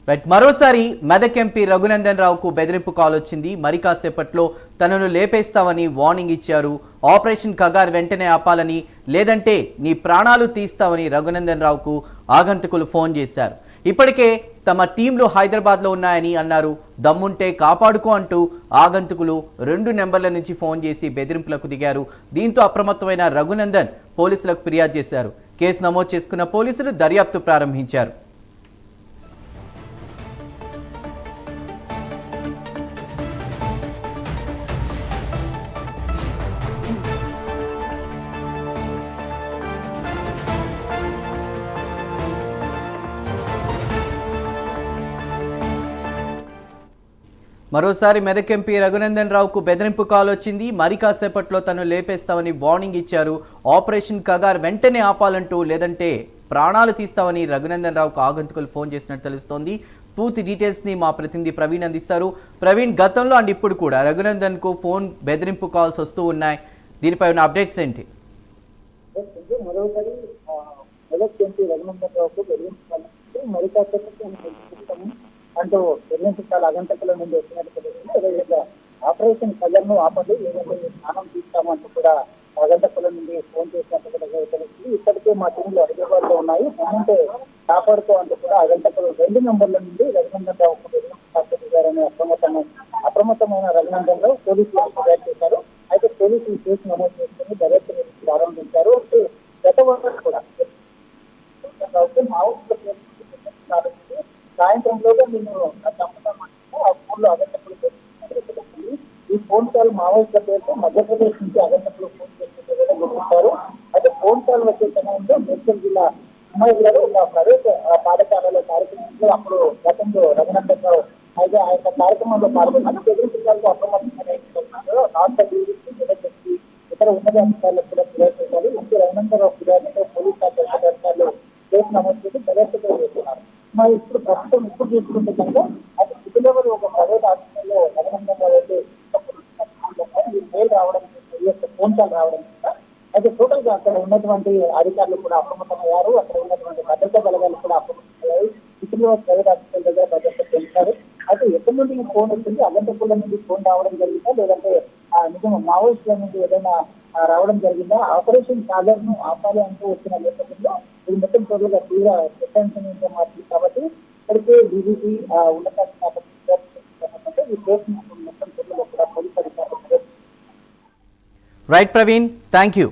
Right, మరోసారి Medak MP Raghunandan రావుకు బెదిరింపు కాల్ వచ్చింది. మరి కాసేపట్లో తనను లేపేస్తామని వార్నింగ్ ఇచ్చారు. ఆపరేషన్ కగార్ వెంటనే ఆపాలని, లేదంటే నీ ప్రాణాలు తీస్తామని రఘునందన్ రావుకు ఆగంతకులు ఫోన్ చేశారు. ఇప్పటికే తమ టీంలు హైదరాబాద్లో ఉన్నాయని అన్నారు. దమ్ముంటే కాపాడుకో అంటూ ఆగంతకులు 2 నెంబర్ల నుంచి ఫోన్ చేసి బెదిరింపులకు దిగారు. దీంతో అప్రమత్తమైన రఘునందన్ పోలీసులకు ఫిర్యాదు చేశారు. కేసు నమోదు చేసుకున్న పోలీసులు దర్యాప్తు ప్రారంభించారు. మరోసారి మెదక్ ఎంపీ రఘునందన్ రావుకు బెదిరింపు కాల్ వచ్చింది. మరి కాసేపట్లో తను లేపేస్తామని వార్నింగ్ ఇచ్చారు. ఆపరేషన్ కగార్ వెంటనే ఆపాలంటూ, లేదంటే ప్రాణాలు తీస్తామని రఘునందన్ రావుకు ఆగంతుకులు ఫోన్ చేసినట్టు తెలుస్తోంది. పూర్తి డీటెయిల్స్ ని మా ప్రతినిధి ప్రవీణ్ అందిస్తారు. ప్రవీణ్, గతంలో అండ్ ఇప్పుడు కూడా రఘునందన్ కు ఫోన్ బెదిరింపు కాల్స్ వస్తూ ఉన్నాయి. దీనిపై ఉన్న అప్డేట్స్ ఏంటి? అంటూ నిర్ణయించాలి అగంతకుల నుండి వచ్చినట్టు ఆపరేషన్ కజర్ను ఆపండి, లేదంటే స్నానం తీస్తామంటూ కూడా అగంతకుల నుండి ఫోన్ చేసినట్టు తెలుస్తుంది. ఇప్పటికే మా టీంలో హైదరాబాద్ లో ఉన్నాయి, అంటే కాపాడుకో అంటూ కూడా అగంతకులు 2 నెంబర్ల నుండి రఘునందన్ రావు అప్రమత్తమైన రఘునందన్ రావు పోలీసులు ఫిర్యాదు చేశారు. అయితే పోలీసులు కేసు నమోదు చేసుకుని దర్యాప్తు ప్రారంభించారు. గత వారం కూడా సాయంత్రంలోగా నేను చంపుతామంటే ఆ ఫోన్ లో అగంతకులు ఈ ఫోన్ కాల్ మావోయిస్టుల పేరుతో మధ్యప్రదేశ్ నుంచి అగంతకులు ఫోన్ చేసినట్టు గుర్తించారు. అయితే ఫోన్ కాల్ వచ్చే సమయంలో మేడ్చల్ జిల్లా ఉమ్మడి గారు ఒక ప్రైవేట్ పాఠశాలలో కార్యక్రమంలో అప్పుడు గతంలో రఘునందన్ రావు అయితే ఆ యొక్క కార్యక్రమంలో పాల్గొన్నారు. బెదిరించాలకు అప్రమత్తమైన ఇతర ఉన్నత అధికారులకు కూడా ఫిర్యాదు చేశారు. ఎంపీ రఘునందన్ రావు ఫిర్యాదుతో పోలీస్ శాఖ అధికారులు కేసు నమోదు చేసి దర్యాప్తు చేస్తున్నారు. మరి ఇప్పుడు ప్రస్తుతం చూసుకుంటే కనుక అది సిటీలెవల్ ఒక ప్రైవేట్ హాస్పిటల్లో రఘునందన్ రావు అయితే మెయిల్ రావడం, ఫోన్ కాల్ రావడం. అయితే టోటల్ గా అక్కడ ఉన్నటువంటి అధికారులు కూడా అప్రమత్తమయ్యారు. అక్కడ ఉన్నటువంటి భద్రతా బలగాలు కూడా అప్రమత్తమయ్యాయి. సిటీలెవల్ ప్రైవేట్ హాస్పిటల్ దగ్గర భద్రత పెంచారు. అయితే ఎక్కడి నుండి ఈ ఫోన్ వచ్చింది, అగంతకుల నుండి ఫోన్ రావడం జరిగిందా, లేదంటే నిజంగా మావోయిస్టుల నుండి ఏదైనా రావడం జరిగిందా, ఆపరేషన్ సాగర్ ను ఆపాలి అంటూ వచ్చిన నేపథ్యంలో ఇది మొత్తం టోటల్గా తీవ్ర చర్చాంశంగా మారింది. కాబట్టి ఇప్పటికే డీజీపీ ఉన్నతాధికారులు ఈ కేసు మొత్తం టోటల్గా కూడా పోలీసు అధికారులు. Right Praveen, thank you.